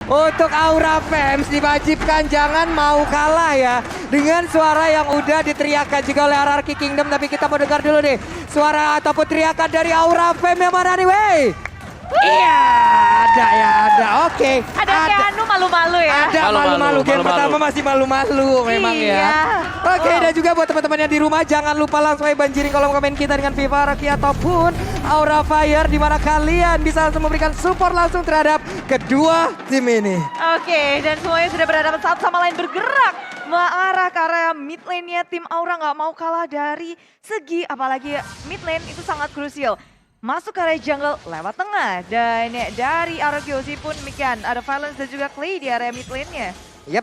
Untuk Aura Fams diwajibkan jangan mau kalah ya. Dengan suara yang udah diteriakkan juga oleh Hierarchy Kingdom. Tapi kita mau dengar dulu nih suara ataupun teriakan dari Aura Fams yang mana nih wey? Iya, ada. Oke. Ada Keanu malu-malu ya. Ada malu-malu. Game pertama masih malu-malu memang ya. Oke, dan juga buat teman-teman yang di rumah jangan lupa langsung aja banjirin kolom komen kita dengan Viva Rocky ataupun Aura Fire di mana kalian bisa langsung memberikan support langsung terhadap kedua tim ini. Oke, dan semuanya sudah berhadapan satu sama lain bergerak mengarah ke area mid lane-nya tim Aura nggak mau kalah dari segi apalagi mid lane itu sangat krusial. Masuk ke area jungle lewat tengah dan dari ROGOZ pun demikian. Ada Violence dan juga Clay di area mid lane-nya. Yap,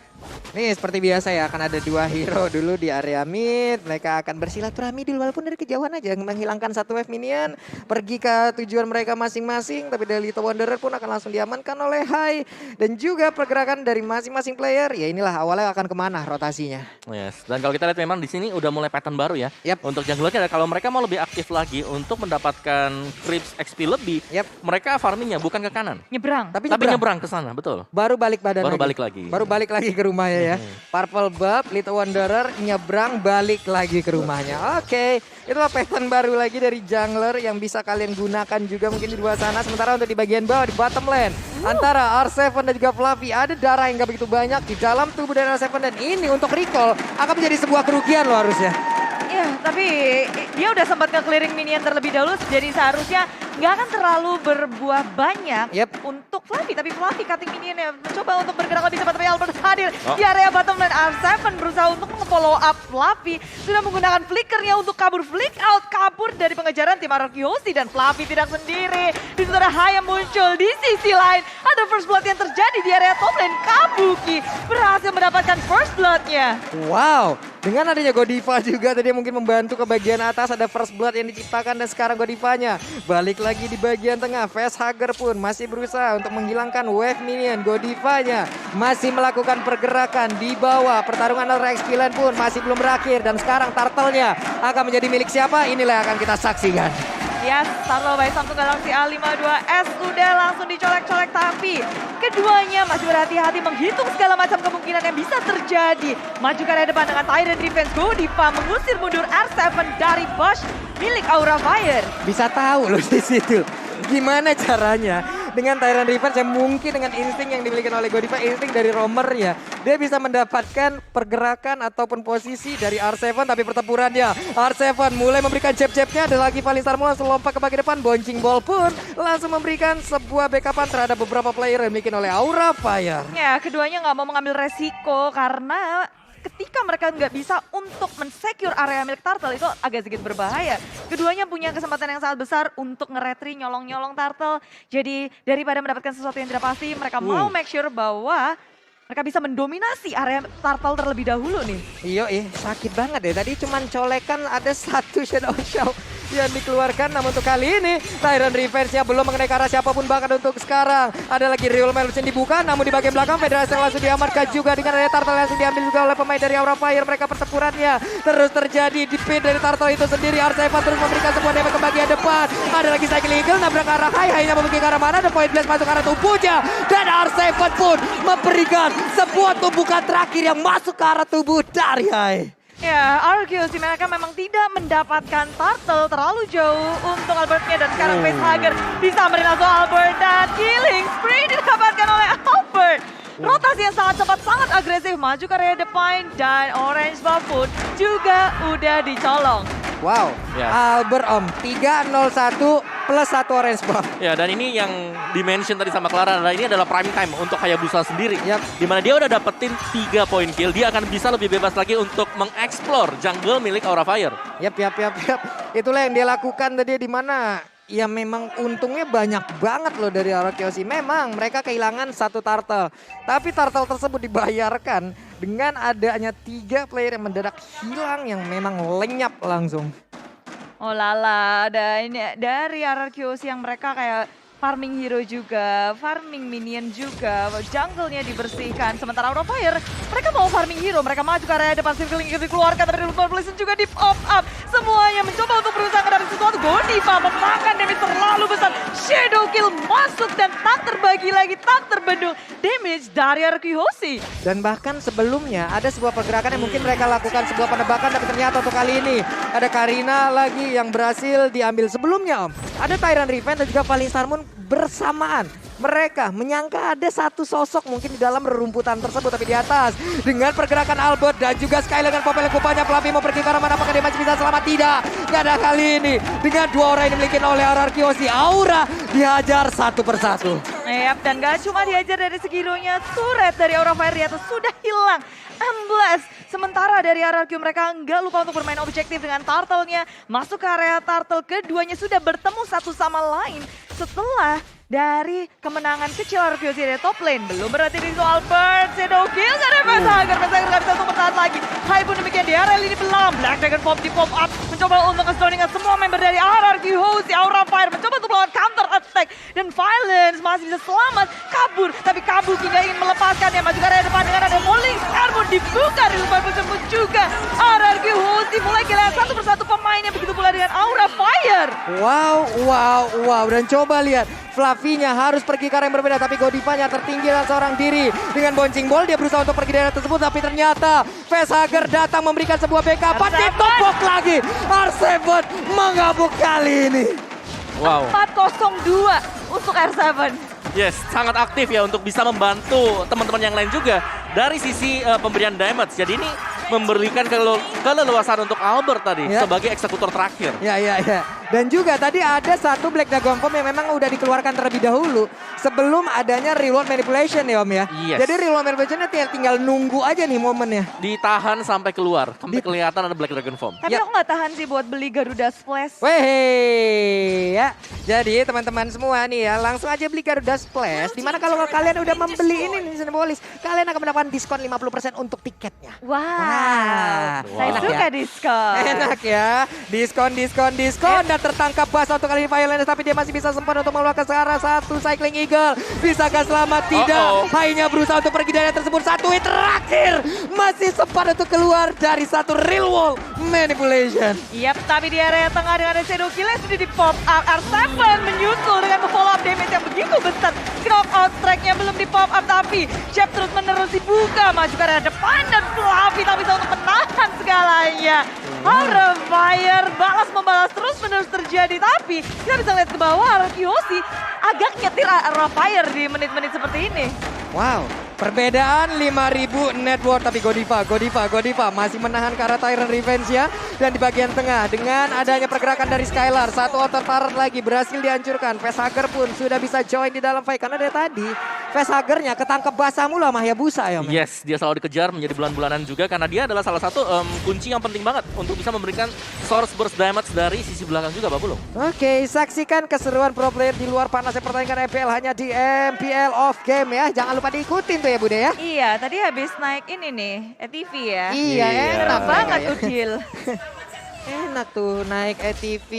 nih seperti biasa ya akan ada dua hero dulu di area mid. Mereka akan bersilaturahmi dulu walaupun dari kejauhan aja menghilangkan satu wave minion. Pergi ke tujuan mereka masing-masing tapi dari Little Wanderer pun akan langsung diamankan oleh Hai. Dan juga pergerakan dari masing-masing player ya inilah awalnya akan kemana rotasinya. Yes, dan kalau kita lihat memang di sini udah mulai pattern baru ya. Yap. Untuk junglernya kalau mereka mau lebih aktif lagi untuk mendapatkan creeps XP lebih, mereka farmingnya bukan ke kanan. Nyebrang. Tapi nyebrang ke sana, betul. Baru balik badan Baru balik lagi. Baru balik lagi ke rumahnya ya. Purple buff, Little Wanderer nyebrang balik lagi ke rumahnya. Oke, itulah pattern baru lagi dari jungler yang bisa kalian gunakan juga mungkin di luar sana. Sementara untuk di bagian bawah di bottom lane antara R7 dan juga Fluffy ada darah yang gak begitu banyak di dalam tubuh dari R7 dan ini untuk recall akan menjadi sebuah kerugian loh harusnya. Iya, tapi dia udah sempat nge-clearing minion terlebih dahulu, jadi seharusnya nggak akan terlalu berbuah banyak untuk Fluffy. Tapi Fluffy cutting minionnya mencoba untuk bergerak lebih cepat, tapi Albert hadir di area bottom lane. R7 berusaha untuk follow up Fluffy, sudah menggunakan flickernya untuk kabur, flick out, kabur dari pengejaran tim ROGOZ dan Fluffy tidak sendiri. Di situ ada Hai yang muncul di sisi lain. Ada first blood yang terjadi di area top lane. Kabuki berhasil mendapatkan first bloodnya. Wow, dengan adanya Godiva juga tadi mungkin membantu ke bagian atas, ada first blood yang diciptakan dan sekarang Godivanya balik lagi di bagian tengah. Facehugger pun masih berusaha untuk menghilangkan wave minion. Godivanya masih melakukan pergerakan di bawah. Pertarungan antara XP Lane pun masih belum berakhir dan sekarang turtle-nya akan menjadi milik siapa? Inilah yang akan kita saksikan. Yes, Turtle by Samsung Galaxy A52s udah langsung dicolek-colek tapi keduanya masih berhati-hati menghitung segala macam kemungkinan yang bisa terjadi. Maju ke area depan dengan Tyrant Defense, Godiva mengusir mundur R7 dari Bush milik Aura Fire. Bisa tahu loh di situ. Gimana caranya dengan Tyrant Defense yang mungkin dengan insting yang dimiliki oleh Godiva, insting dari roamer ya. Dia bisa mendapatkan pergerakan ataupun posisi dari R7 tapi pertempurannya. R7 mulai memberikan jab-jabnya, ada lagi Valistar langsung lompat ke bagian depan. Bouncing Ball pun langsung memberikan sebuah backupan terhadap beberapa player yang dimiliki oleh Aura Fire. Ya, keduanya nggak mau mengambil resiko karena ketika mereka nggak bisa untuk men-secure area milik Turtle itu agak sedikit berbahaya. Keduanya punya kesempatan yang sangat besar untuk nge-retry, nyolong-nyolong Turtle. Jadi daripada mendapatkan sesuatu yang tidak pasti, mereka mau make sure bahwa mereka bisa mendominasi area Turtle terlebih dahulu nih. Iya, sakit banget deh. Tadi cuman colekan ada satu Shadow Show yang dikeluarkan. Namun untuk kali ini Tyrant Revenge-nya belum mengenai ke arah siapapun bahkan untuk sekarang. Ada lagi Real Melus yang dibuka namun di bagian belakang Federasi yang langsung diamankan juga dengan area Turtle yang langsung diambil juga oleh pemain dari Aura Fire. Mereka pertempurannya terus terjadi di pin dari Turtle itu sendiri. R7 terus memberikan sebuah damage ke bagian depan. Ada lagi Cycle Eagle nabrak ke arah Hai-nya membagi ke arah mana. Ada Point Blast masuk ke arah tubuhnya. Dan R7 pun memberikan sebuah tumbukan terakhir yang masuk ke arah tubuh dari Hai. Ya, ROGOZ mereka memang tidak mendapatkan Turtle terlalu jauh untuk Albertnya dan sekarang Facehugger disamperin langsung Albert dan killing spree didapatkan oleh Albert. Rotasi yang sangat cepat, sangat agresif, maju ke area depan dan Orange Buff pun juga udah dicolong. Wow, Albert Om 301 plus 1 Orange Buff. Ya, dan ini yang dimention tadi sama Clara adalah ini adalah prime time untuk Hayabusa sendiri. Dimana dia udah dapetin 3 poin kill, dia akan bisa lebih bebas lagi untuk mengeksplor jungle milik Aura Fire. Yap. Itulah yang dia lakukan tadi di mana ya memang untungnya banyak banget loh dari ROGOZ. Memang mereka kehilangan satu turtle. Tapi turtle tersebut dibayarkan dengan adanya 3 player yang mendadak hilang yang memang lenyap langsung. Oh lala, ada ini dari RRQC yang mereka kayak farming hero juga, farming minion juga, jungle-nya dibersihkan. Sementara Aura Fire, mereka mau farming hero, mereka maju ke area depan, circling ikut dikeluarkan, tapi Rival Blazing juga di pop up. Semuanya mencoba untuk berusaha dari sesuatu. Godiva memakan damage terlalu besar. Shadow Kill masuk dan tak terbagi lagi, tak terbendung damage dari Arkehosi. Dan bahkan sebelumnya ada sebuah pergerakan yang mungkin mereka lakukan sebuah penebakan, tapi ternyata untuk kali ini ada Karina lagi yang berhasil diambil sebelumnya Om. Ada Tyrant Revenge dan juga Valistar Moon bersamaan. Mereka menyangka ada satu sosok mungkin di dalam rerumputan tersebut, tapi di atas dengan pergerakan Albert dan juga Sky dengan popel kupanya. Fluffy mau pergi ke arah mana, apakah dia masih bisa selamat? Tidak, gak ada kali ini. Dengan dua orang yang dimiliki oleh Arkehosi, Aura dihajar satu persatu. Yap, dan gak cuma diajar dari segi hero-nya, turret dari Aura Fire di atas sudah hilang. Ambles. Sementara dari Arkeho mereka nggak lupa untuk bermain objektif dengan Turtle-nya. Masuk ke area Turtle, keduanya sudah bertemu satu sama lain setelah dari kemenangan kecil Arkehosi dari top lane. Belum berarti di soal Bird, Shadow Kill dari Vesager. Vesager nggak bisa untuk bertahan lagi. Hai pun demikian di area ini belam. Black Dragon Pop di pop up. Mencoba untuk nge-stoningan semua member dari Arkehosi. Aura Fire mencoba untuk melawan counter attack. Dan Violence masih bisa selamat kabur. Tapi Kabuki nggak ingin melepaskannya. Maju ke area depan dengan ada Falling Star pun dibuka. Rilupan pun juga. Arkehosi mulai kehilangan satu persatu pemainnya. Begitu pula dengan Aura Fire. Wow. Dan coba lihat. Fluffy-nya harus pergi ke arah yang berbeda, tapi Godivanya tertinggi dan seorang diri. Dengan boncing ball dia berusaha untuk pergi dari arah tersebut, tapi ternyata Vesager datang memberikan sebuah backup. Ditopok lagi. R7 menggabung kali ini. Wow. 402 untuk R7. Yes, sangat aktif ya untuk bisa membantu teman-teman yang lain juga dari sisi pemberian damage. Jadi ini memberikan keleluasan untuk Albert tadi sebagai eksekutor terakhir. Ya. Dan juga tadi ada satu Black Dragon Bomb yang memang udah dikeluarkan terlebih dahulu sebelum adanya reward manipulation ya Om ya. Yes. Jadi reward manipulation tinggal nunggu aja nih momennya. Ditahan sampai keluar, sampai kelihatan ada Black Dragon Form. Tapi aku nggak tahan sih buat beli Garuda Splash. Weh ya. Jadi teman-teman semua nih ya, langsung aja beli Garuda Splash. Dimana kalau kalian udah membeli ini nih Simbolis, kalian akan mendapatkan diskon 50% untuk tiketnya. Wow. Saya Enak suka ya? diskon. Enak ya. Diskon. Dan tertangkap Basa untuk kali ini Violence, tapi dia masih bisa sempat untuk mengeluarkan ke arah satu Cycling Eagle. Bisakah selamat? Tidak. Hainya berusaha untuk pergi dari tersebut. Satu hit terakhir. Masih sempat untuk keluar dari satu real wall manipulation. Yap, tapi di area tengah dengan ada Shadow Kill sudah di pop up. R7 menyusul dengan follow up damage yang begitu besar. Knockout tracknya belum di pop up, tapi Chef terus menerus dibuka. Maju ke area depan dan Fluffy tak bisa untuk menahan segalanya. Aura Fire balas membalas terus menerus terjadi, tapi kita bisa lihat ke bawah Arkehosi agak nyetir Aura Fire di menit-menit seperti ini. Wow, perbedaan 5.000 net worth, tapi Godiva masih menahan ke arah Tyrant Revenge ya. Dan di bagian tengah dengan adanya pergerakan dari Skylar, satu outer turret lagi berhasil dihancurkan. Vesager pun sudah bisa join di dalam fight karena dari tadi Vesagernya ketangkep basah mulu sama Hayabusa ya Om. Yes, dia selalu dikejar menjadi bulan-bulanan juga karena dia adalah salah satu kunci yang penting banget untuk bisa memberikan source burst damage dari sisi belakang juga Pak Bulung. Oke, saksikan keseruan pro player di luar panasnya pertandingan MPL hanya di MPL Off Game ya. Jangan lupa diikutin tuh ya Bude ya. Iya, tadi habis naik ini nih, ETV ya. Iya, enak banget ya. Udil. Enak tuh naik ETV,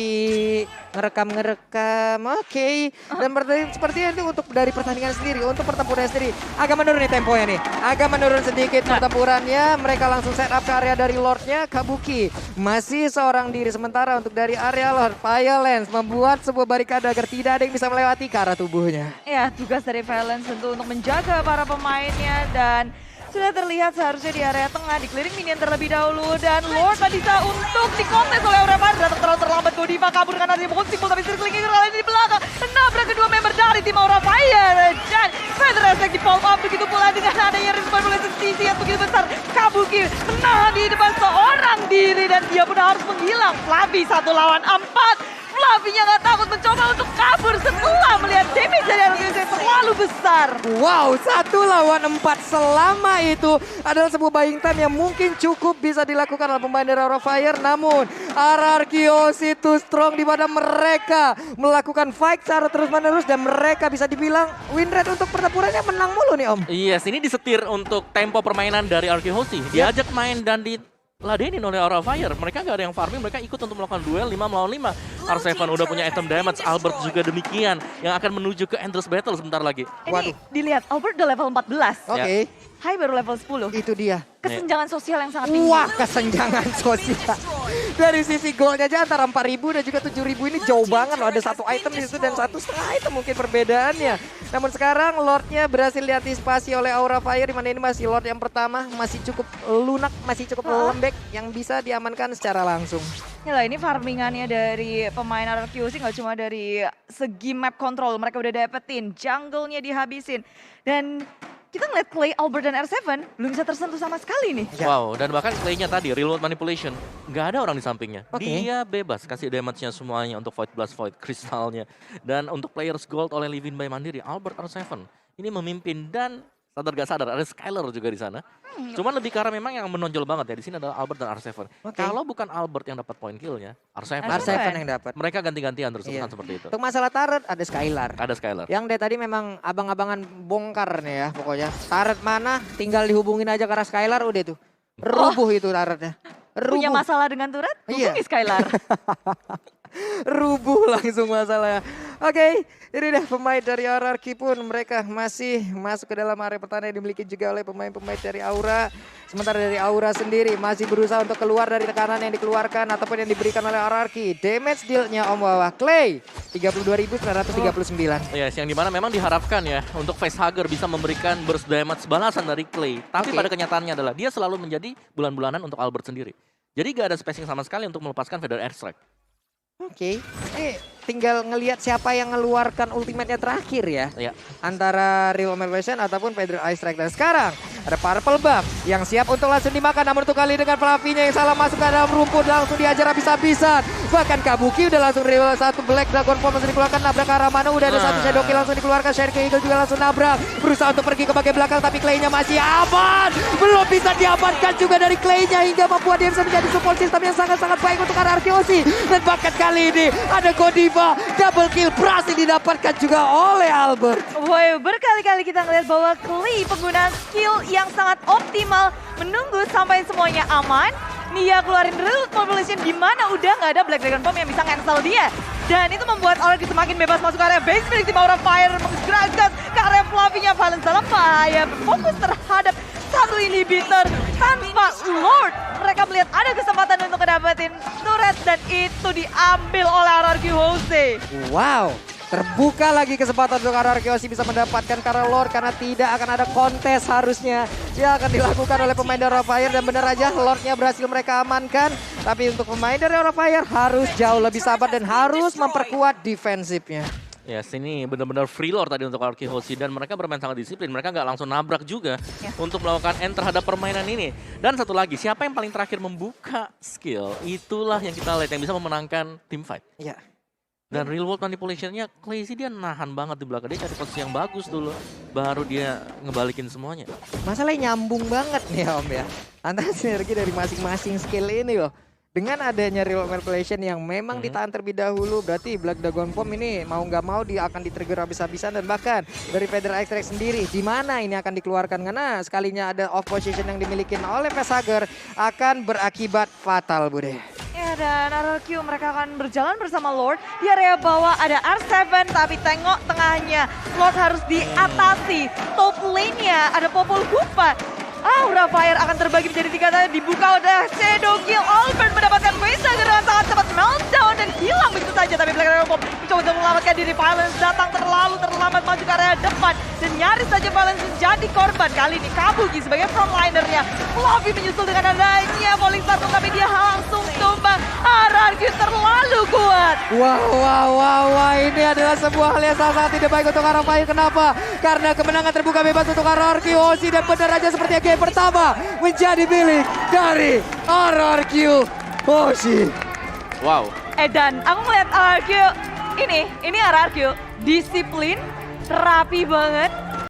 ngerekam. Oke. Dan seperti itu untuk dari pertandingan sendiri, untuk pertempurannya sendiri. Agak menurun nih temponya nih. Agak menurun sedikit pertempurannya. Mereka langsung set up ke area dari Lordnya. Kabuki masih seorang diri. Sementara untuk dari area Lord, Violence membuat sebuah barikade agar tidak ada yang bisa melewati ke arah tubuhnya. Ya, tugas dari Violence tentu untuk menjaga para pemainnya dan sudah terlihat seharusnya di area tengah di clearing minion terlebih dahulu dan Lord tak bisa untuk dikontes oleh Aura Fire. Datang terlalu terlambat, Godiva kabur dengan adanya pukul simpul tapi circling kali ini di belakang. Menabrak kedua member dari tim Aura Fire dan Feather Effect di pop up. Begitu pula dengan adanya respawn oleh sisi yang begitu besar. Kabuki menahan di depan seorang diri dan dia pun harus menghilang. Fluffy 1 lawan 4. Fluffy-nya nggak takut mencoba untuk kabur setelah melihat damage dari Arkehosi yang terlalu besar. Wow, 1 lawan 4 selama itu adalah sebuah buying time yang mungkin cukup bisa dilakukan oleh pemain dari Aura Fire. Namun Arkehosi too strong di mana mereka melakukan fight secara terus menerus dan mereka bisa dibilang win rate untuk pertempurannya menang mulu nih Om. Yes, ini disetir untuk tempo permainan dari Arkehosi. Diajak main dan diladenin oleh Aura Fire. Mereka nggak ada yang farming, mereka ikut untuk melakukan duel 5 melawan 5. R7 udah punya item damage, Albert juga demikian. Yang akan menuju ke Endless Battle sebentar lagi. Ini dilihat, Albert udah level 14. Oke. Hai baru level 10. Itu dia. Kesenjangan sosial yang sangat tinggi. Wah, kesenjangan sosial. Dari sisi goldnya aja antara 4.000 dan juga 7.000 ini jauh banget loh. Ada satu item di situ dan 1,5 item mungkin perbedaannya. Namun sekarang Lordnya berhasil diantisipasi oleh Aura Fire, di mana ini masih Lord yang pertama, masih cukup lunak, masih cukup lembek yang bisa diamankan secara langsung. Ya lah, ini farmingannya dari pemain RRQ sih nggak cuma dari segi map control, mereka udah dapetin, jungle-nya dihabisin. Dan kita ngeliat Clay, Albert, dan R7 belum bisa tersentuh sama sekali nih. Wow, dan bahkan Clay-nya tadi, real world manipulation, nggak ada orang di sampingnya. Oke. Dia bebas kasih damage-nya semuanya untuk Void Blast, Void Kristalnya. Dan untuk players gold oleh Livin by Mandiri, Albert R7 ini memimpin dan sadar gak sadar ada Skylar juga di sana. Cuman lebih karena memang yang menonjol banget ya di sini adalah Albert dan R7. Kalau bukan Albert yang dapat poin killnya, R7. R7 yang dapat. Mereka ganti-gantian terus seperti itu. Untuk masalah turret ada Skylar. Ada Skylar. Yang dari tadi memang abang-abangan bongkar nih ya pokoknya. Turret mana tinggal dihubungin aja karena Skylar udah tuh. Rubuh itu turretnya. Punya masalah dengan turret? Iya. Hubungi Skylar. Rubuh langsung masalahnya. Oke, ini deh pemain dari RRQ pun mereka masih masuk ke dalam area pertahanan yang dimiliki juga oleh pemain-pemain dari Aura. Sementara dari Aura sendiri masih berusaha untuk keluar dari tekanan yang dikeluarkan ataupun yang diberikan oleh RRQ. Damage deal-nya Om Wawa Clay 32.939. Yes, yang dimana memang diharapkan ya untuk facehugger bisa memberikan burst damage balasan dari Clay. Tapi pada kenyataannya adalah dia selalu menjadi bulan-bulanan untuk Albert sendiri. Jadi gak ada spacing sama sekali untuk melepaskan Feather Airstrike. Oke, tinggal ngelihat siapa yang ngeluarkan ultimate-nya terakhir ya. Iya. Antara Real Manipulation ataupun Feather Airstrike. Dan sekarang ada Purple Buff yang siap untuk langsung dimakan. Namun untuk kali dengan Flavinya yang salah masuk ke dalam rumput langsung diajar habis-habisan. Bahkan Kabuki udah langsung Real satu Black Dragon Form langsung dikeluarkan. Nabrak ke arah mana udah ada satu Shadow Kill langsung dikeluarkan. Share Eagle juga langsung nabrak. Berusaha untuk pergi ke bagian belakang tapi Clay-nya masih aman. Belum bisa diamankan juga dari Clay-nya hingga membuat dia bisa menjadi support system yang sangat-sangat baik untuk RRQ. Dan bahkan kali ini ada Godiva. Double kill berhasil didapatkan juga oleh Albert. Woi, berkali-kali kita ngeliat bahwa Clay penggunaan skill yang sangat optimal menunggu sampai semuanya aman. Dia keluarin Real Manipulation di mana udah nggak ada Black Dragon Bomb yang bisa cancel dia. Dan itu membuat RRQ semakin bebas masuk area base milik tim Aura Fire menggerakkan ke area Flavinya. Valence dalam bahaya berfokus terhadap satu inhibitor tanpa Lord. Mereka melihat ada kesempatan untuk dapetin turret dan itu diambil oleh RRQ Jose. Wow, terbuka lagi kesempatan untuk RRQ bisa mendapatkan karena Lord karena tidak akan ada kontes harusnya yang akan dilakukan oleh pemain dari Aura Fire dan benar aja Lordnya berhasil mereka amankan. Tapi untuk pemain dari Aura Fire harus jauh lebih sabar dan harus memperkuat defensifnya. Yes, ini benar-benar free lord tadi untuk RRQ Hoshi dan mereka bermain sangat disiplin. Mereka nggak langsung nabrak juga untuk melakukan end terhadap permainan ini. Dan satu lagi, siapa yang paling terakhir membuka skill, itulah yang kita lihat yang bisa memenangkan team fight. Iya. Dan real world manipulation-nya, Clay sih dia nahan banget di belakang. Dia cari posisi yang bagus dulu, baru dia ngebalikin semuanya. Masalahnya nyambung banget nih Om ya. Antara sinergi dari masing-masing skill ini loh. Dengan adanya Real Manipulation yang memang ditahan terlebih dahulu, berarti Black Dragon Bomb ini mau nggak mau dia akan di-trigger habis-habisan. Dan bahkan dari Feather Airstrike sendiri, di mana ini akan dikeluarkan. Karena sekalinya ada off position yang dimiliki oleh facehugger akan berakibat fatal Bude. Ya, dan RRQ mereka akan berjalan bersama Lord. Di area bawah ada R7 tapi tengok tengahnya. Lord harus diatasi. Top lane-nya ada Popol Vuh. Aura Fire akan terbagi menjadi 3 tadi dibuka oleh Shadow Kill. Albert mendapatkan facehugger dengan sangat cepat meltdown dan hilang begitu saja. Tapi Black Dragon Bomb mencoba untuk menyelamatkan diri. Valence datang terlalu terlambat maju ke area depan. Dan nyaris saja Valence menjadi korban. Kali ini Kabuki sebagai frontlinernya. Fluffy menyusul dengan adanya Falling Star tapi dia langsung tumbang. RRQ terlalu kuat. Wah, ini adalah sebuah hal yang sangat tidak baik untuk Aura Fire. Kenapa? Karena kemenangan terbuka bebas untuk RRQ Hoshi dan benar aja seperti game pertama menjadi milik dari RRQ Hoshi. Wow. Dan aku melihat RRQ ini RRQ disiplin, rapi banget.